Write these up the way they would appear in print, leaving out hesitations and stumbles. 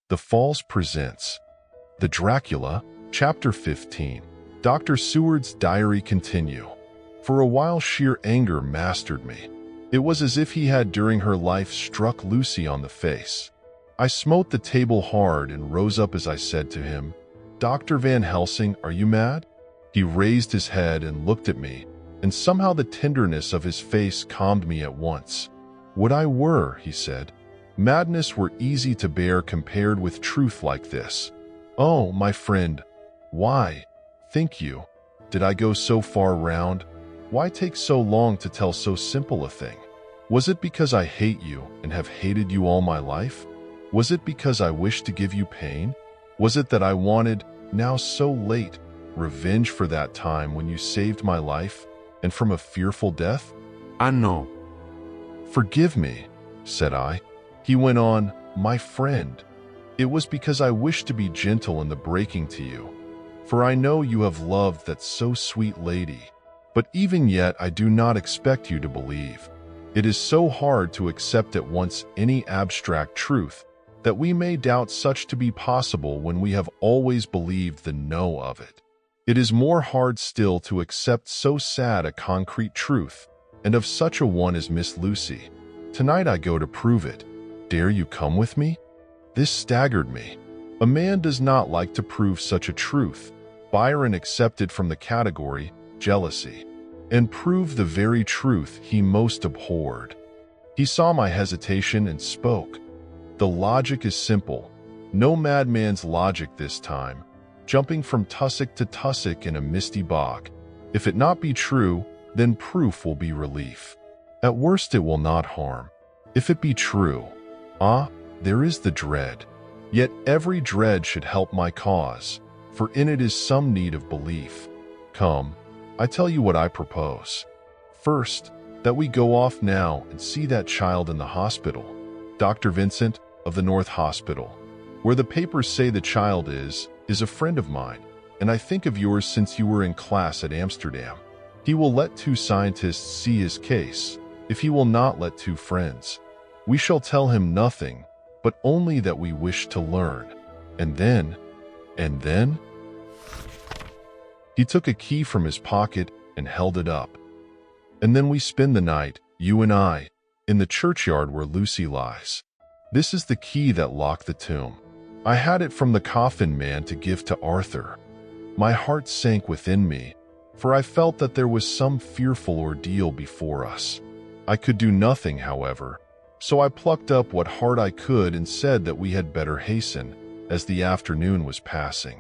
The Falls presents The Dracula, Chapter 15. Dr. Seward's diary continue. For a while sheer anger mastered me. It was as if he had during her life struck Lucy on the face. I smote the table hard and rose up as I said to him, "Dr. Van Helsing, are you mad?" He raised his head and looked at me, and somehow the tenderness of his face calmed me at once. "Would I were," he said. "Madness were easy to bear compared with truth like this. Oh, my friend, why, think you, did I go so far round? Why take so long to tell so simple a thing? Was it because I hate you and have hated you all my life? Was it because I wished to give you pain? Was it that I wanted, now so late, revenge for that time when you saved my life and from a fearful death?" I know. "Forgive me," said I. He went on, "My friend, it was because I wished to be gentle in the breaking to you, for I know you have loved that so sweet lady. But even yet I do not expect you to believe. It is so hard to accept at once any abstract truth that we may doubt such to be possible when we have always believed the no of it. It is more hard still to accept so sad a concrete truth, and of such a one as Miss Lucy. Tonight I go to prove it. Dare you come with me?" This staggered me. A man does not like to prove such a truth. Byron accepted from the category jealousy, and proved the very truth he most abhorred. He saw my hesitation and spoke. "The logic is simple. No madman's logic this time, jumping from tussock to tussock in a misty bog. If it not be true, then proof will be relief. At worst it will not harm. If it be true, there is the dread. Yet every dread should help my cause, for in it is some need of belief. Come, I tell you what I propose. First, that we go off now and see that child in the hospital. Dr. Vincent, of the North Hospital, where the papers say the child is a friend of mine, and I think of yours since you were in class at Amsterdam. He will let 2 scientists see his case, if he will not let 2 friends. We shall tell him nothing, but only that we wish to learn. And then... He took a key from his pocket and held it up. "And then we spend the night, you and I, in the churchyard where Lucy lies. This is the key that locked the tomb. I had it from the coffin man to give to Arthur." My heart sank within me, for I felt that there was some fearful ordeal before us. I could do nothing, however, so I plucked up what heart I could and said that we had better hasten, as the afternoon was passing.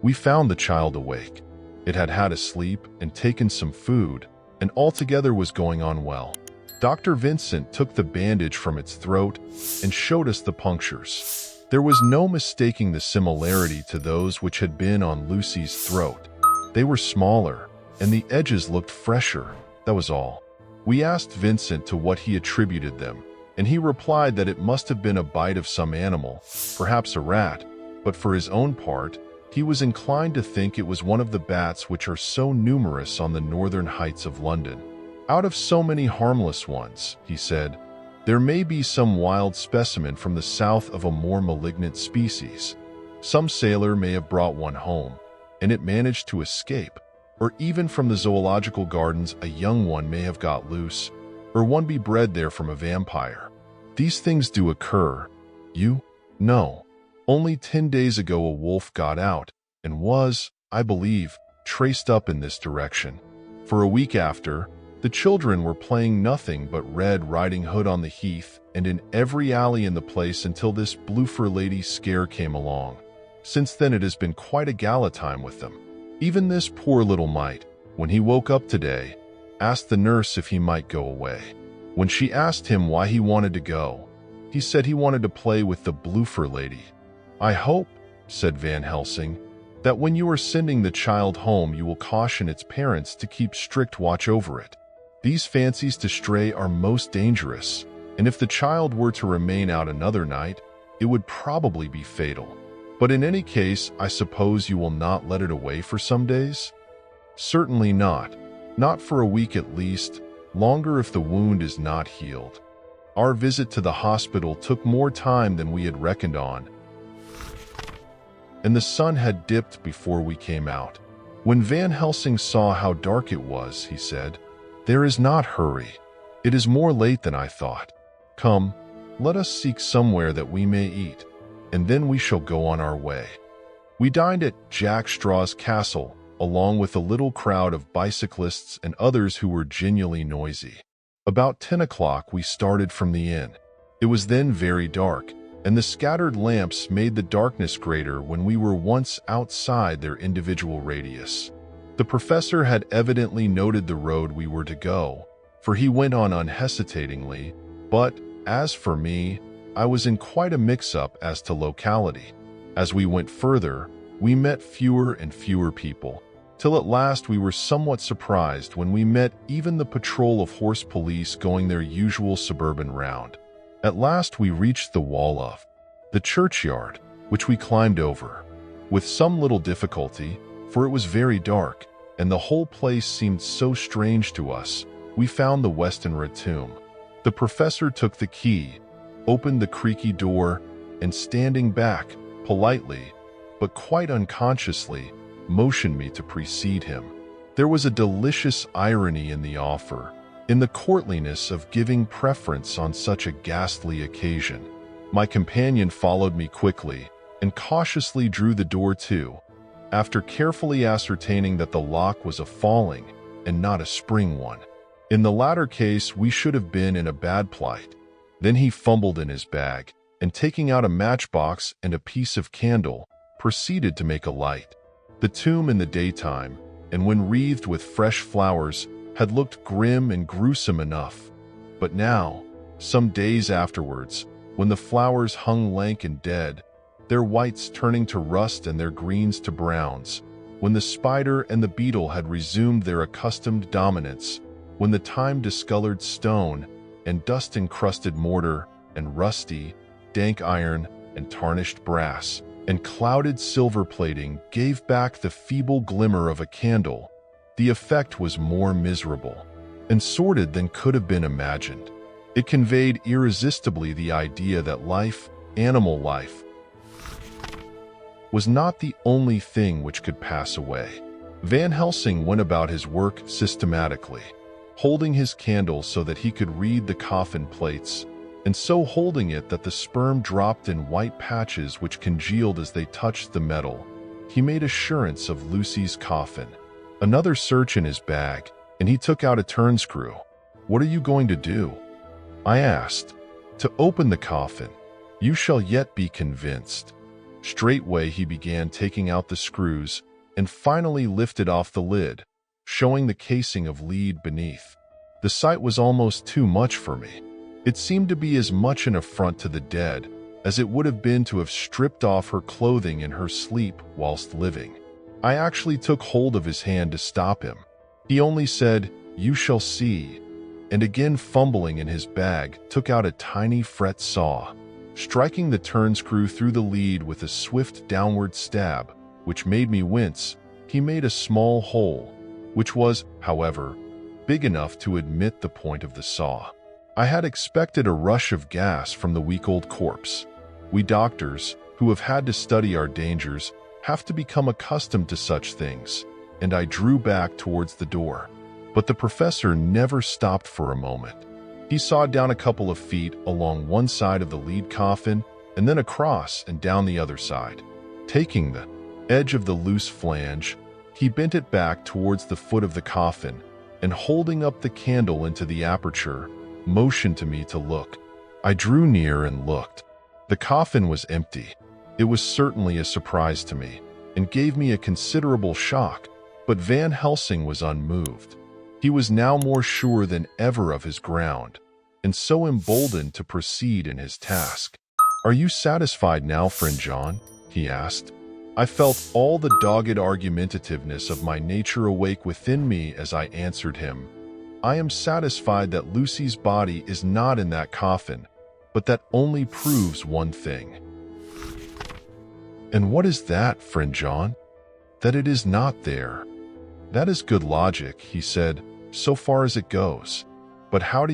We found the child awake. It had had a sleep and taken some food, and altogether was going on well. Dr. Vincent took the bandage from its throat and showed us the punctures. There was no mistaking the similarity to those which had been on Lucy's throat. They were smaller, and the edges looked fresher, that was all. We asked Vincent to what he attributed them, and he replied that it must have been a bite of some animal, perhaps a rat, but for his own part, he was inclined to think it was one of the bats which are so numerous on the northern heights of London. "Out of so many harmless ones," he said, "there may be some wild specimen from the south of a more malignant species. Some sailor may have brought one home, and it managed to escape, or even from the zoological gardens a young one may have got loose, or one be bred there from a vampire. These things do occur. You know. Only 10 days ago a wolf got out, and was, I believe, traced up in this direction. For a week after, the children were playing nothing but Red Riding Hood on the heath and in every alley in the place until this Bloofer lady scare came along. Since then it has been quite a gala time with them. Even this poor little mite, when he woke up today, asked the nurse if he might go away. When she asked him why he wanted to go, he said he wanted to play with the Bloofer lady. I hope," said Van Helsing, "that when you are sending the child home you will caution its parents to keep strict watch over it. These fancies to stray are most dangerous, and if the child were to remain out another night, it would probably be fatal. But in any case, I suppose you will not let it away for some days?" "Certainly not. Not for a week at least, longer if the wound is not healed. Our visit to the hospital took more time than we had reckoned on, and the sun had dipped before we came out. When Van Helsing saw how dark it was, he said, "There is not hurry. It is more late than I thought. Come, let us seek somewhere that we may eat, and then we shall go on our way." We dined at Jack Straw's castle, along with a little crowd of bicyclists and others who were genuinely noisy. About 10 o'clock we started from the inn. It was then very dark, and the scattered lamps made the darkness greater when we were once outside their individual radius. The professor had evidently noted the road we were to go, for he went on unhesitatingly, but, as for me, I was in quite a mix-up as to locality. As we went further, we met fewer and fewer people, till at last we were somewhat surprised when we met even the patrol of horse police going their usual suburban round. At last we reached the wall of the churchyard, which we climbed over, with some little difficulty, for it was very dark, and the whole place seemed so strange to us. We found the Westenra tomb. The professor took the key, opened the creaky door, and standing back, politely, but quite unconsciously, motioned me to precede him. There was a delicious irony in the offer, in the courtliness of giving preference on such a ghastly occasion. My companion followed me quickly, and cautiously drew the door to, after carefully ascertaining that the lock was a falling and not a spring one. In the latter case, we should have been in a bad plight. Then he fumbled in his bag, and taking out a matchbox and a piece of candle, proceeded to make a light. The tomb in the daytime, and when wreathed with fresh flowers, had looked grim and gruesome enough. But now, some days afterwards, when the flowers hung lank and dead, their whites turning to rust and their greens to browns, when the spider and the beetle had resumed their accustomed dominance, when the time-discolored stone and dust-encrusted mortar and rusty, dank iron and tarnished brass and clouded silver plating gave back the feeble glimmer of a candle, the effect was more miserable and sordid than could have been imagined. It conveyed irresistibly the idea that life, animal life, was not the only thing which could pass away. Van Helsing went about his work systematically, holding his candle so that he could read the coffin plates, and so holding it that the sperm dropped in white patches which congealed as they touched the metal. He made assurance of Lucy's coffin. Another search in his bag, and he took out a turnscrew. "What are you going to do?" I asked. "To open the coffin. You shall yet be convinced." Straightway he began taking out the screws, and finally lifted off the lid, showing the casing of lead beneath. The sight was almost too much for me. It seemed to be as much an affront to the dead as it would have been to have stripped off her clothing in her sleep whilst living. I actually took hold of his hand to stop him. He only said, "You shall see," and again fumbling in his bag, took out a tiny fret saw. Striking the turnscrew through the lead with a swift downward stab, which made me wince, he made a small hole, which was, however, big enough to admit the point of the saw. I had expected a rush of gas from the week-old corpse. We doctors, who have had to study our dangers, have to become accustomed to such things, and I drew back towards the door. But the professor never stopped for a moment. He sawed down a couple of feet along one side of the lead coffin, and then across and down the other side. Taking the edge of the loose flange, he bent it back towards the foot of the coffin, and holding up the candle into the aperture, motioned to me to look. I drew near and looked. The coffin was empty. It was certainly a surprise to me, and gave me a considerable shock, but Van Helsing was unmoved. He was now more sure than ever of his ground, and so emboldened to proceed in his task. "Are you satisfied now, friend John?" he asked. I felt all the dogged argumentativeness of my nature awake within me as I answered him. "I am satisfied that Lucy's body is not in that coffin, but that only proves one thing." "And what is that, friend John?" "That it is not there." "That is good logic," he said, "so far as it goes. But how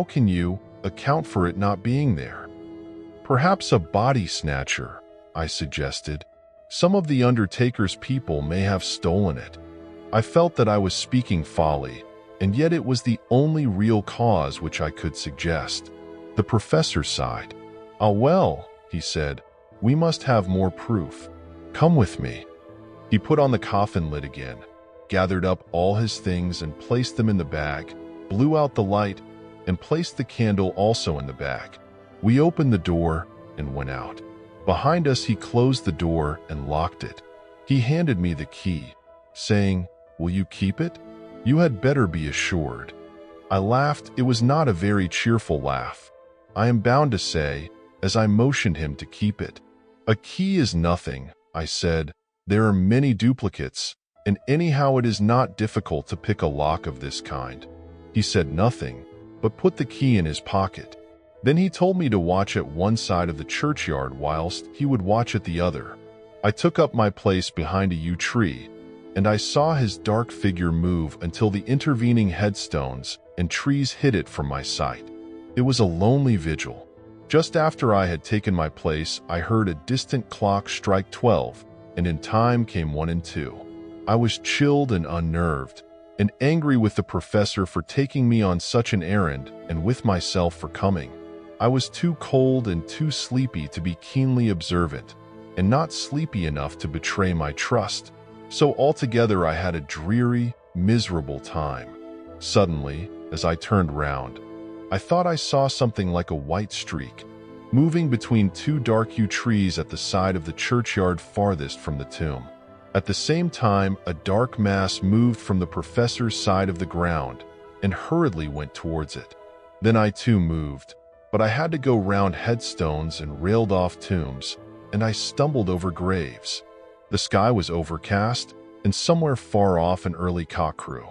can you, account for it not being there?" "Perhaps a body snatcher," I suggested. Some of the Undertaker's people may have stolen it. I felt that I was speaking folly, and yet it was the only real cause which I could suggest. The professor sighed. "Ah well," he said, "we must have more proof. Come with me." He put on the coffin lid again, gathered up all his things and placed them in the bag, blew out the light, and placed the candle also in the bag. We opened the door and went out. Behind us he closed the door and locked it. He handed me the key, saying, "Will you keep it? You had better be assured." I laughed. It was not a very cheerful laugh, I am bound to say, as I motioned him to keep it. "A key is nothing," I said. "There are many duplicates, and anyhow it is not difficult to pick a lock of this kind." He said nothing, but put the key in his pocket. Then he told me to watch at one side of the churchyard whilst he would watch at the other. I took up my place behind a yew tree, and I saw his dark figure move until the intervening headstones and trees hid it from my sight. It was a lonely vigil. Just after I had taken my place, I heard a distant clock strike 12, and in time came 1 and 2. I was chilled and unnerved, and angry with the professor for taking me on such an errand and with myself for coming. I was too cold and too sleepy to be keenly observant, and not sleepy enough to betray my trust. So altogether I had a dreary, miserable time. Suddenly, as I turned round, I thought I saw something like a white streak, moving between 2 dark yew trees at the side of the churchyard farthest from the tomb. At the same time, a dark mass moved from the professor's side of the ground and hurriedly went towards it. Then I too moved, but I had to go round headstones and railed-off tombs, and I stumbled over graves. The sky was overcast, and somewhere far off an early cock crew.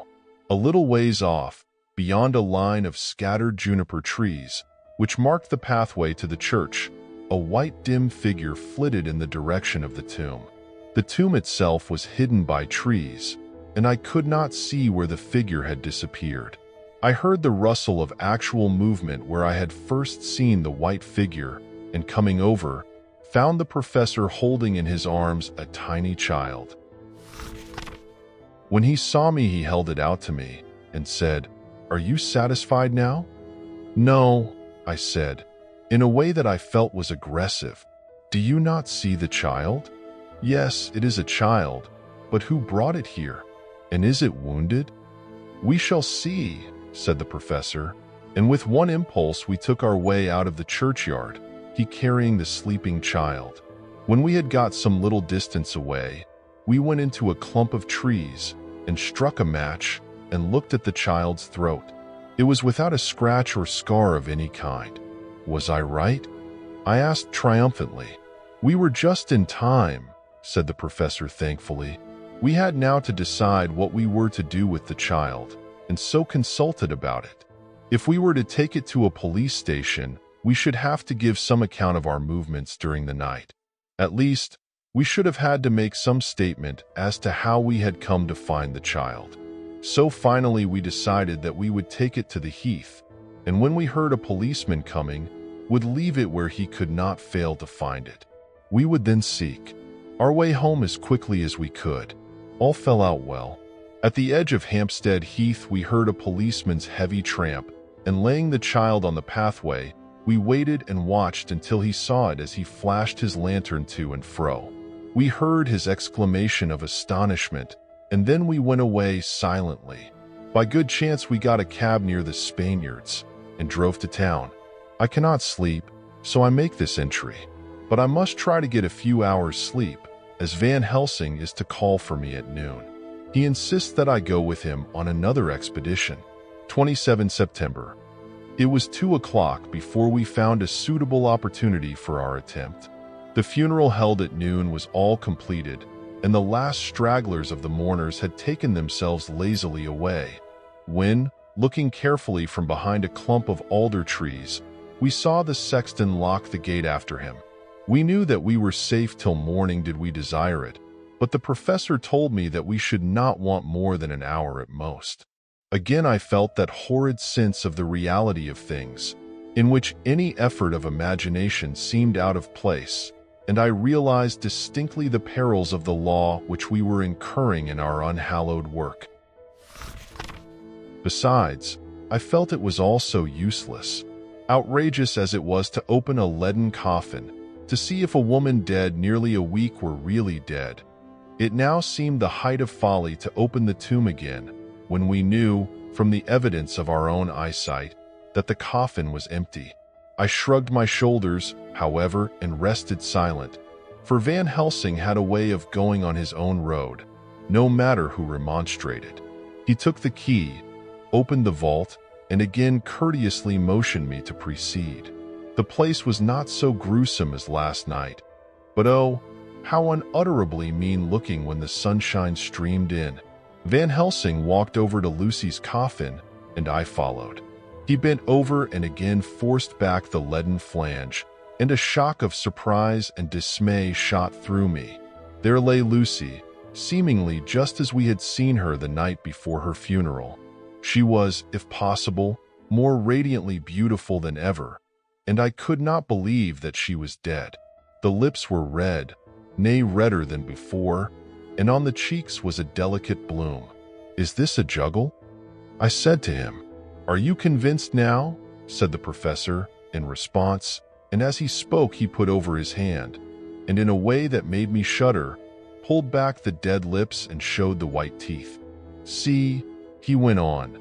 A little ways off, beyond a line of scattered juniper trees, which marked the pathway to the church, a white dim figure flitted in the direction of the tomb. The tomb itself was hidden by trees, and I could not see where the figure had disappeared. I heard the rustle of actual movement where I had first seen the white figure, and coming over, found the professor holding in his arms a tiny child. When he saw me, he held it out to me and said, "Are you satisfied now?" "No," I said, in a way that I felt was aggressive. "Do you not see the child?" "Yes, it is a child, but who brought it here? And is it wounded?" "We shall see," said the professor, and with one impulse we took our way out of the churchyard, he carrying the sleeping child. When we had got some little distance away, we went into a clump of trees and struck a match and looked at the child's throat. It was without a scratch or scar of any kind. Was I right? I asked triumphantly. "We were just in time," said the professor thankfully. We had now to decide what we were to do with the child, and so consulted about it. If we were to take it to a police station, we should have to give some account of our movements during the night. At least, we should have had to make some statement as to how we had come to find the child. So finally we decided that we would take it to the heath, and when we heard a policeman coming, would leave it where he could not fail to find it. We would then seek our way home as quickly as we could. All fell out well. At the edge of Hampstead Heath we heard a policeman's heavy tramp, and laying the child on the pathway, we waited and watched until he saw it as he flashed his lantern to and fro. We heard his exclamation of astonishment, and then we went away silently. By good chance we got a cab near the Spaniards, and drove to town. I cannot sleep, so I make this entry, but I must try to get a few hours' sleep, as Van Helsing is to call for me at noon. He insists that I go with him on another expedition. 27 September. It was 2 o'clock before we found a suitable opportunity for our attempt. The funeral held at noon was all completed, and the last stragglers of the mourners had taken themselves lazily away, when, looking carefully from behind a clump of alder trees, we saw the sexton lock the gate after him. We knew that we were safe till morning did we desire it, but the professor told me that we should not want more than an hour at most. Again I felt that horrid sense of the reality of things, in which any effort of imagination seemed out of place, and I realized distinctly the perils of the law which we were incurring in our unhallowed work. Besides, I felt it was all so useless, outrageous as it was to open a leaden coffin, to see if a woman dead nearly a week were really dead. It now seemed the height of folly to open the tomb again, when we knew, from the evidence of our own eyesight, that the coffin was empty. I shrugged my shoulders, however, and rested silent, for Van Helsing had a way of going on his own road, no matter who remonstrated. He took the key, opened the vault, and again courteously motioned me to proceed. The place was not so gruesome as last night, but oh, how unutterably mean-looking when the sunshine streamed in. Van Helsing walked over to Lucy's coffin, and I followed. He bent over and again forced back the leaden flange, and a shock of surprise and dismay shot through me. There lay Lucy, seemingly just as we had seen her the night before her funeral. She was, if possible, more radiantly beautiful than ever, and I could not believe that she was dead. The lips were red, nay, redder than before, and on the cheeks was a delicate bloom. "Is this a juggle?" I said to him. "Are you convinced now?" said the professor, in response, and as he spoke he put over his hand, and in a way that made me shudder, pulled back the dead lips and showed the white teeth. "See," he went on,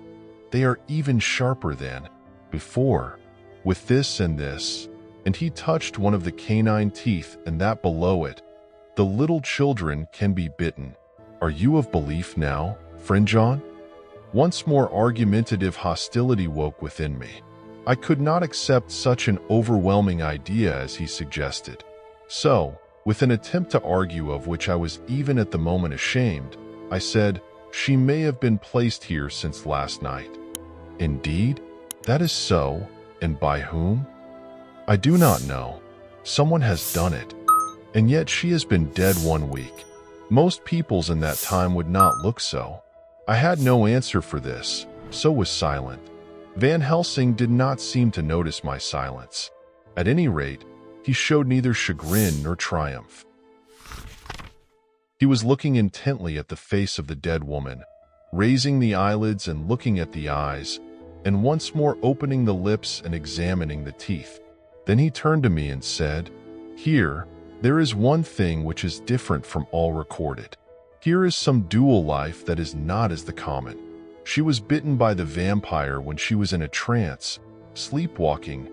"they are even sharper than before, with this and this," and he touched one of the canine teeth and that below it. "The little children can be bitten. Are you of belief now, friend John?" Once more argumentative hostility woke within me. I could not accept such an overwhelming idea as he suggested. So, with an attempt to argue of which I was even at the moment ashamed, I said, "She may have been placed here since last night." "Indeed? That is so, and by whom?" "I do not know. Someone has done it. And yet she has been dead 1 week. Most peoples in that time would not look so." I had no answer for this, so was silent. Van Helsing did not seem to notice my silence. At any rate, he showed neither chagrin nor triumph. He was looking intently at the face of the dead woman, raising the eyelids and looking at the eyes, and once more opening the lips and examining the teeth. Then he turned to me and said, "Here, there is one thing which is different from all recorded. Here is some dual life that is not as the common. She was bitten by the vampire when she was in a trance, sleepwalking."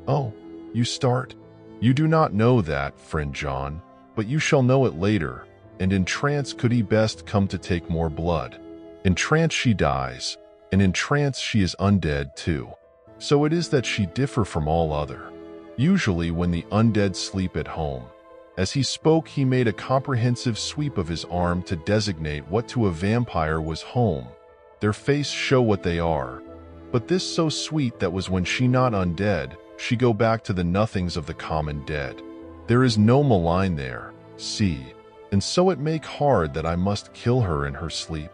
"Oh, you start? You do not know that, friend John, but you shall know it later, and in trance could he best come to take more blood. In trance she dies, and in trance she is undead too. So it is that she differ from all other. Usually when the undead sleep at home." As he spoke, he made a comprehensive sweep of his arm to designate what to a vampire was home. "Their face show what they are, but this so sweet that was when she not undead, she go back to the nothings of the common dead. There is no malign there, see, and so it make hard that I must kill her in her sleep."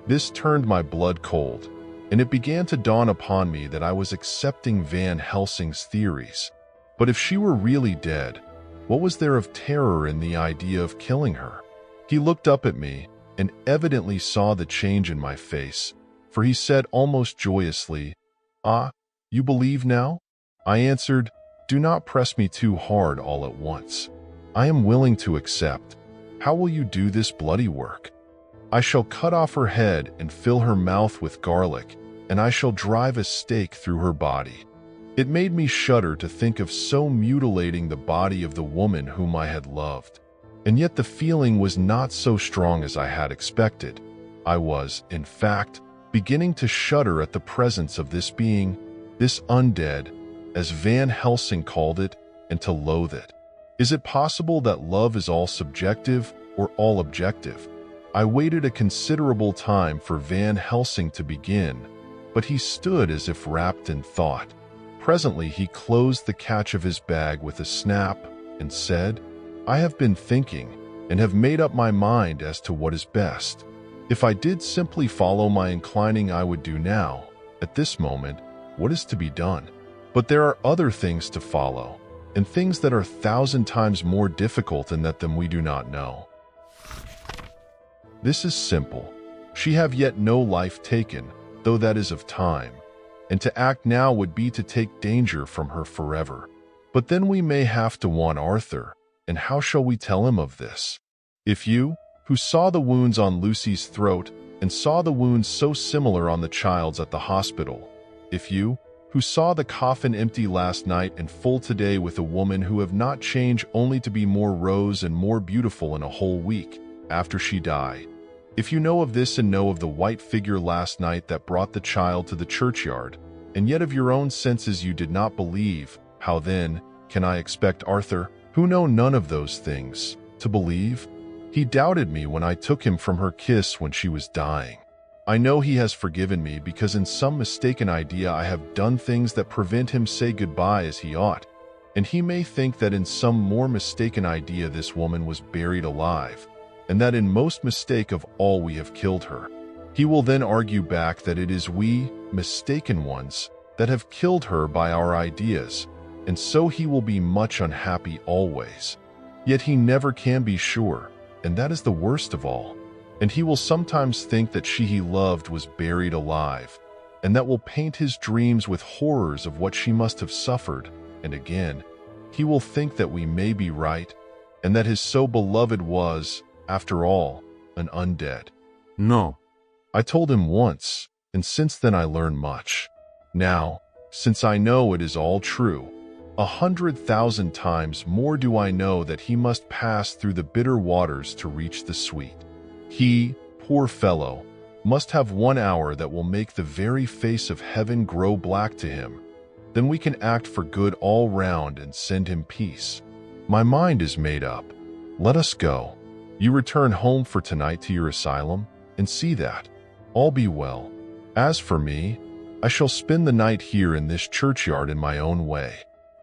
This turned my blood cold, and it began to dawn upon me that I was accepting Van Helsing's theories. But if she were really dead, what was there of terror in the idea of killing her? He looked up at me and evidently saw the change in my face, for he said almost joyously, "Ah, you believe now?" I answered, "Do not press me too hard all at once. I am willing to accept. How will you do this bloody work?" "I shall cut off her head and fill her mouth with garlic, and I shall drive a stake through her body." It made me shudder to think of so mutilating the body of the woman whom I had loved. And yet the feeling was not so strong as I had expected. I was, in fact, beginning to shudder at the presence of this being, this undead, as Van Helsing called it, and to loathe it. Is it possible that love is all subjective or all objective? I waited a considerable time for Van Helsing to begin, but he stood as if wrapped in thought. Presently he closed the catch of his bag with a snap and said, "I have been thinking and have made up my mind as to what is best. If I did simply follow my inclining, I would do now, at this moment, what is to be done. But there are other things to follow, and things that are 1,000 times more difficult and that them we do not know. This is simple. She have yet no life taken, though that is of time, and to act now would be to take danger from her forever. But then we may have to want Arthur, and how shall we tell him of this? If you, who saw the wounds on Lucy's throat, and saw the wounds so similar on the child's at the hospital, if you, who saw the coffin empty last night and full today with a woman who have not changed only to be more rose and more beautiful in a whole week after she died, if you know of this and know of the white figure last night that brought the child to the churchyard, and yet of your own senses you did not believe, how then can I expect Arthur, who know none of those things, to believe? He doubted me when I took him from her kiss when she was dying. I know he has forgiven me because in some mistaken idea I have done things that prevent him say goodbye as he ought, and he may think that in some more mistaken idea this woman was buried alive, and that in most mistake of all we have killed her. He will then argue back that it is we, mistaken ones, that have killed her by our ideas, and so he will be much unhappy always. Yet he never can be sure, and that is the worst of all. And he will sometimes think that she he loved was buried alive, and that will paint his dreams with horrors of what she must have suffered, and again, he will think that we may be right, and that his so beloved was, after all, an undead. No. I told him once, and since then I learned much. Now, since I know it is all true, 100,000 times more do I know that he must pass through the bitter waters to reach the sweet. He, poor fellow, must have 1 hour that will make the very face of heaven grow black to him. Then we can act for good all round and send him peace. My mind is made up. Let us go. You return home for tonight to your asylum, and see that all be well. As for me, I shall spend the night here in this churchyard in my own way.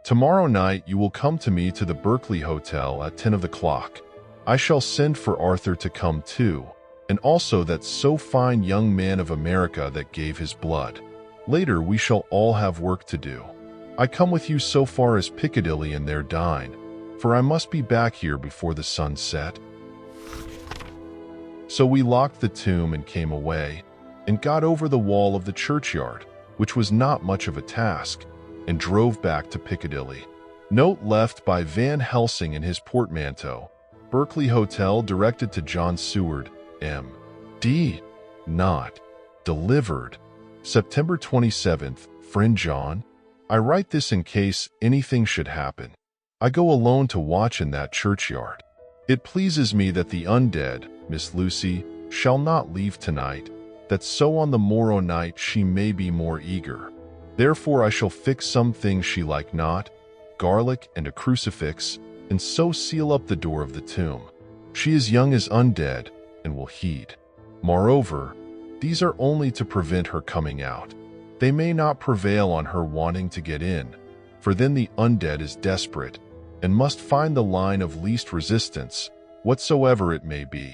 Tomorrow night you will come to me to the Berkeley Hotel at 10 o'clock. I shall send for Arthur to come too, and also that so fine young man of America that gave his blood. Later we shall all have work to do. I come with you so far as Piccadilly and there dine, for I must be back here before the sun set. So we locked the tomb and came away, and got over the wall of the churchyard, which was not much of a task, and drove back to Piccadilly. Note left by Van Helsing in his portmanteau. Berkeley Hotel directed to John Seward, M.D. Not delivered. September 27th, friend John. I write this in case anything should happen. I go alone to watch in that churchyard. It pleases me that the undead, Miss Lucy, shall not leave tonight, that so on the morrow night she may be more eager. Therefore I shall fix some things she like not, garlic and a crucifix, and so seal up the door of the tomb. She is young as undead, and will heed. Moreover, these are only to prevent her coming out. They may not prevail on her wanting to get in, for then the undead is desperate, and must find the line of least resistance, whatsoever it may be.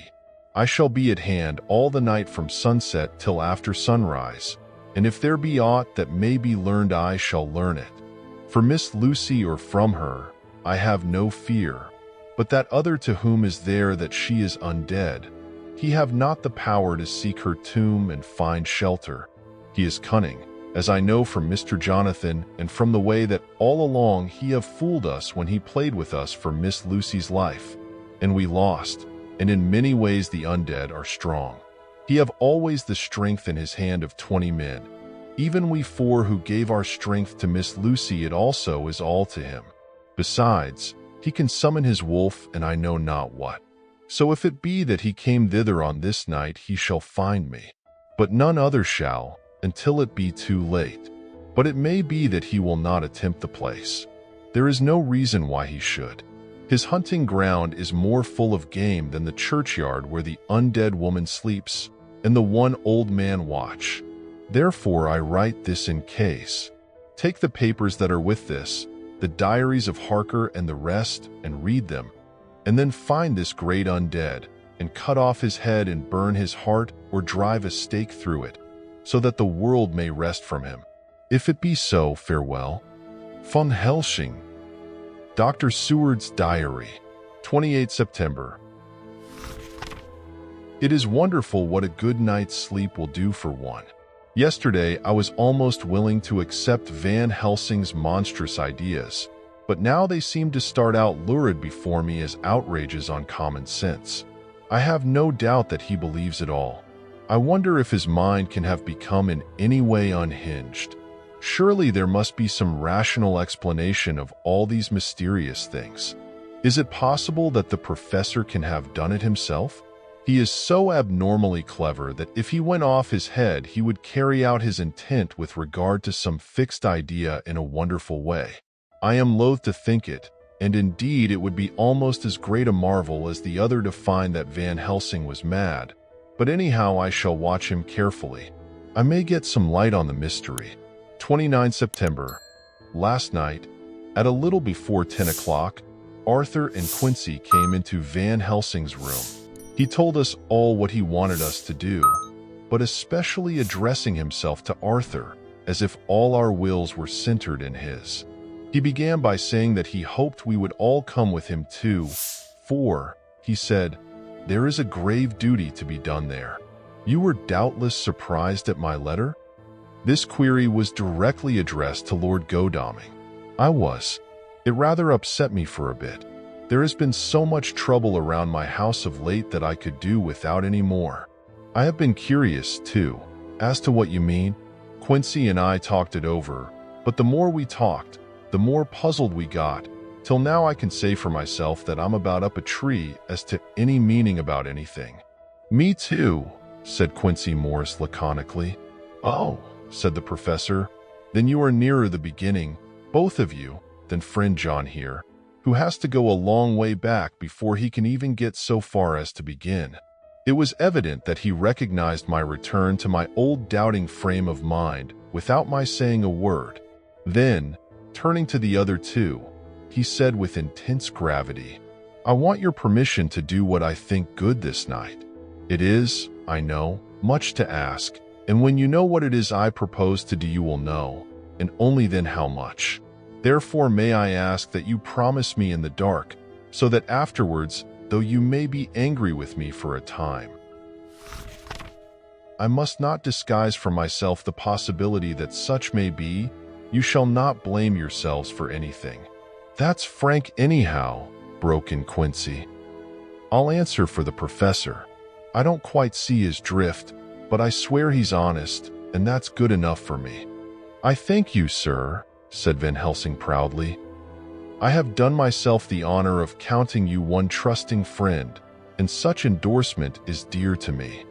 I shall be at hand all the night from sunset till after sunrise, and if there be aught that may be learned I shall learn it. For Miss Lucy or from her, I have no fear, but that other to whom is there that she is undead, he have not the power to seek her tomb and find shelter. He is cunning, as I know from Mr. Jonathan and from the way that all along he have fooled us when he played with us for Miss Lucy's life, and we lost, and in many ways the undead are strong. He have always the strength in his hand of 20 men. Even we 4 who gave our strength to Miss Lucy, it also is all to him. Besides, he can summon his wolf and I know not what. So if it be that he came thither on this night, he shall find me. But none other shall, until it be too late. But it may be that he will not attempt the place. There is no reason why he should. His hunting ground is more full of game than the churchyard where the undead woman sleeps, and the one old man watch. Therefore I write this in case. Take the papers that are with this, the diaries of Harker and the rest, and read them, and then find this great undead, and cut off his head and burn his heart or drive a stake through it, so that the world may rest from him. If it be so, farewell. Von Helsing. Dr. Seward's Diary, 28 September. It is wonderful what a good night's sleep will do for one. Yesterday, I was almost willing to accept Van Helsing's monstrous ideas, but now they seem to start out lurid before me as outrages on common sense. I have no doubt that he believes it all. I wonder if his mind can have become in any way unhinged. Surely there must be some rational explanation of all these mysterious things. Is it possible that the professor can have done it himself? He is so abnormally clever that if he went off his head, he would carry out his intent with regard to some fixed idea in a wonderful way. I am loath to think it, and indeed it would be almost as great a marvel as the other to find that Van Helsing was mad. But anyhow, I shall watch him carefully. I may get some light on the mystery. 29 September. Last night, at a little before 10 o'clock, Arthur and Quincy came into Van Helsing's room. He told us all what he wanted us to do, but especially addressing himself to Arthur, as if all our wills were centered in his. He began by saying that he hoped we would all come with him too, for, he said, there is a grave duty to be done there. You were doubtless surprised at my letter? This query was directly addressed to Lord Godalming. I was. It rather upset me for a bit. There has been so much trouble around my house of late that I could do without any more. I have been curious, too, as to what you mean. Quincy and I talked it over, but the more we talked, the more puzzled we got, till now I can say for myself that I'm about up a tree as to any meaning about anything. Me too, said Quincy Morris laconically. Oh, said the professor, then you are nearer the beginning, both of you, than friend John here, who has to go a long way back before he can even get so far as to begin. It was evident that he recognized my return to my old doubting frame of mind without my saying a word. Then, turning to the other two, he said with intense gravity, I want your permission to do what I think good this night. It is, I know, much to ask, and when you know what it is I propose to do you will know, and only then how much. Therefore may I ask that you promise me in the dark, so that afterwards, though you may be angry with me for a time, I must not disguise from myself the possibility that such may be. You shall not blame yourselves for anything. That's frank anyhow, broke in Quincy. I'll answer for the professor. I don't quite see his drift, but I swear he's honest, and that's good enough for me. I thank you, sir, said Van Helsing proudly. I have done myself the honor of counting you one trusting friend, and such endorsement is dear to me.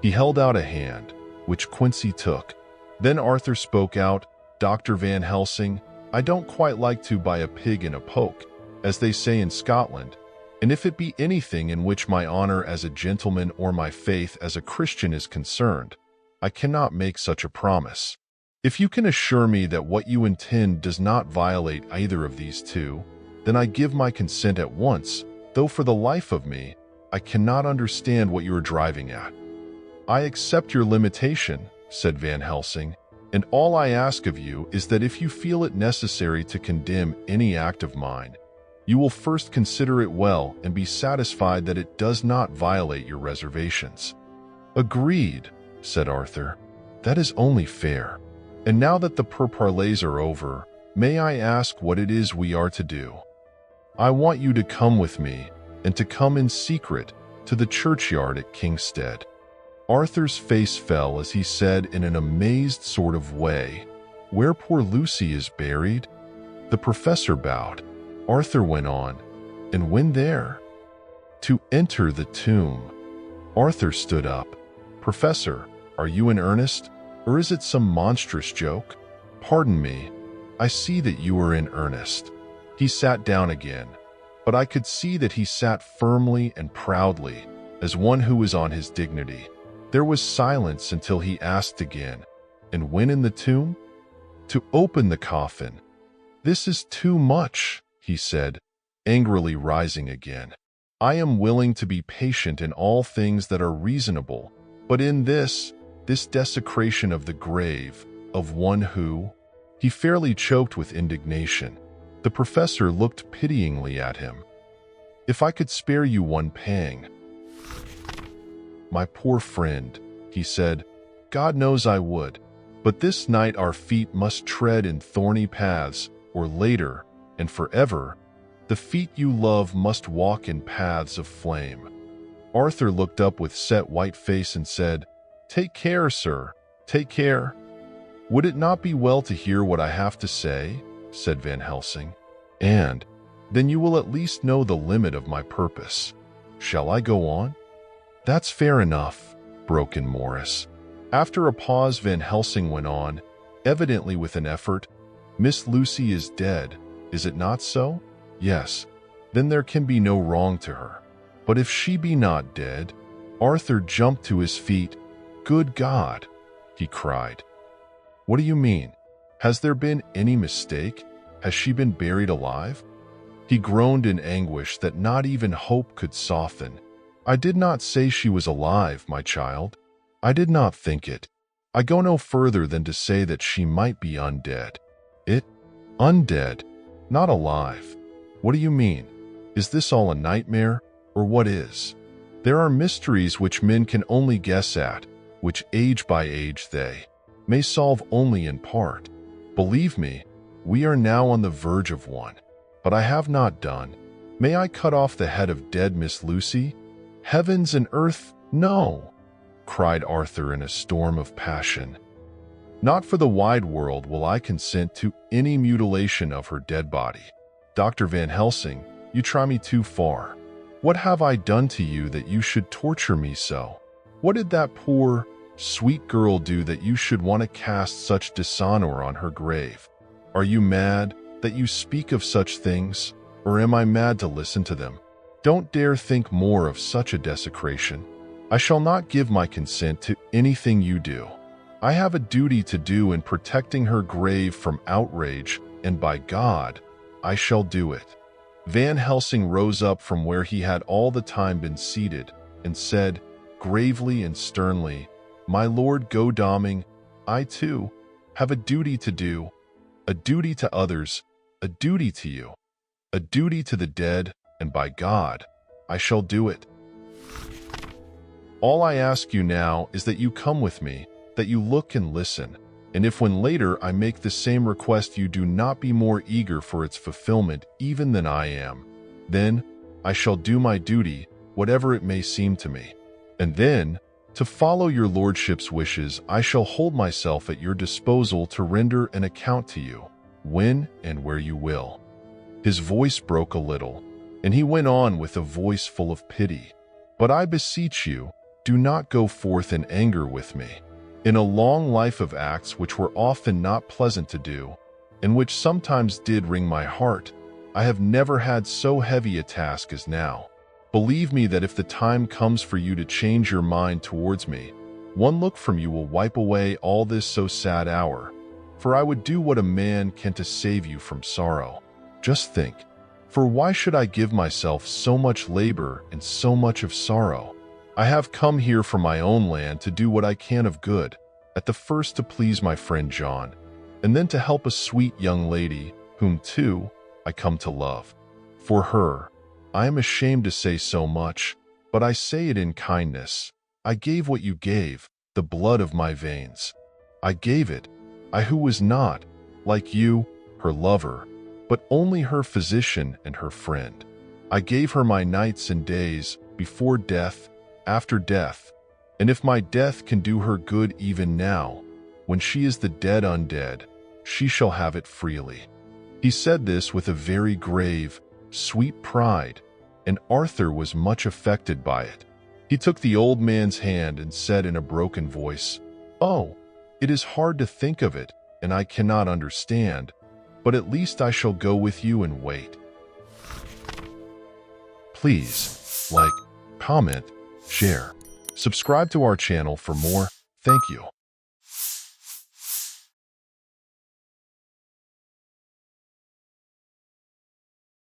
He held out a hand, which Quincy took. Then Arthur spoke out, Dr. Van Helsing, I don't quite like to buy a pig in a poke, as they say in Scotland, and if it be anything in which my honor as a gentleman or my faith as a Christian is concerned, I cannot make such a promise. If you can assure me that what you intend does not violate either of these two, then I give my consent at once, though for the life of me, I cannot understand what you are driving at. I accept your limitation, said Van Helsing, and all I ask of you is that if you feel it necessary to condemn any act of mine, you will first consider it well and be satisfied that it does not violate your reservations. Agreed, said Arthur. That is only fair. And now that the pourparlers are over, may I ask what it is we are to do? I want you to come with me, and to come in secret, to the churchyard at Kingstead. Arthur's face fell as he said in an amazed sort of way, Where poor Lucy is buried? The professor bowed. Arthur went on, And when there? To enter the tomb. Arthur stood up. Professor, are you in earnest? Or is it some monstrous joke? Pardon me, I see that you are in earnest. He sat down again, but I could see that he sat firmly and proudly, as one who is on his dignity. There was silence until he asked again, And when in the tomb? To open the coffin. This is too much, he said, angrily rising again. I am willing to be patient in all things that are reasonable, but in this desecration of the grave, of one who, he fairly choked with indignation. The professor looked pityingly at him. "If I could spare you one pang." "My poor friend," he said, "God knows I would. But this night our feet must tread in thorny paths, or later, and forever, the feet you love must walk in paths of flame." Arthur looked up with set white face and said, "Take care, sir, take care." "Would it not be well to hear what I have to say?" said Van Helsing. "And then you will at least know the limit of my purpose. Shall I go on?" "That's fair enough," broke in Morris. After a pause, Van Helsing went on, evidently with an effort. "Miss Lucy is dead, is it not so?" "Yes." "Then there can be no wrong to her. But if she be not dead—" Arthur jumped to his feet. "Good God!" he cried. "What do you mean? Has there been any mistake? Has she been buried alive?" He groaned in anguish that not even hope could soften. "I did not say she was alive, my child. I did not think it. I go no further than to say that she might be undead." Undead, not alive. What do you mean? Is this all a nightmare, or what is? There are mysteries which men can only guess at, which age by age they may solve only in part. Believe me, we are now on the verge of one. But I have not done. May I cut off the head of dead Miss Lucy? Heavens and earth, no!" cried Arthur in a storm of passion. "Not for the wide world will I consent to any mutilation of her dead body. Dr. Van Helsing, you try me too far. What have I done to you that you should torture me so? What did that poor, sweet girl do that you should want to cast such dishonor on her grave? Are you mad that you speak of such things, or am I mad to listen to them? Don't dare think more of such a desecration. I shall not give my consent to anything you do. I have a duty to do in protecting her grave from outrage, and by God, I shall do it." Van Helsing rose up from where he had all the time been seated and said, gravely and sternly, "My Lord Godalming, I too have a duty to do, a duty to others, a duty to you, a duty to the dead, and by God, I shall do it. All I ask you now is that you come with me, that you look and listen, and if when later I make the same request you do not be more eager for its fulfillment even than I am, then I shall do my duty, whatever it may seem to me. And then, to follow your lordship's wishes, I shall hold myself at your disposal to render an account to you, when and where you will." His voice broke a little, and he went on with a voice full of pity. "But I beseech you, do not go forth in anger with me. In a long life of acts which were often not pleasant to do, and which sometimes did wring my heart, I have never had so heavy a task as now. Believe me that if the time comes for you to change your mind towards me, one look from you will wipe away all this so sad hour, for I would do what a man can to save you from sorrow. Just think, for why should I give myself so much labor and so much of sorrow? I have come here from my own land to do what I can of good, at the first to please my friend John, and then to help a sweet young lady, whom too I come to love. For her, I am ashamed to say so much, but I say it in kindness. I gave what you gave, the blood of my veins. I gave it, I who was not, like you, her lover, but only her physician and her friend. I gave her my nights and days, before death, after death, and if my death can do her good even now, when she is the dead undead, she shall have it freely." He said this with a very grave, sweet pride, and Arthur was much affected by it. He took the old man's hand and said in a broken voice, "Oh, it is hard to think of it, and I cannot understand, but at least I shall go with you and wait." Please, like, comment, share, subscribe to our channel for more. Thank you.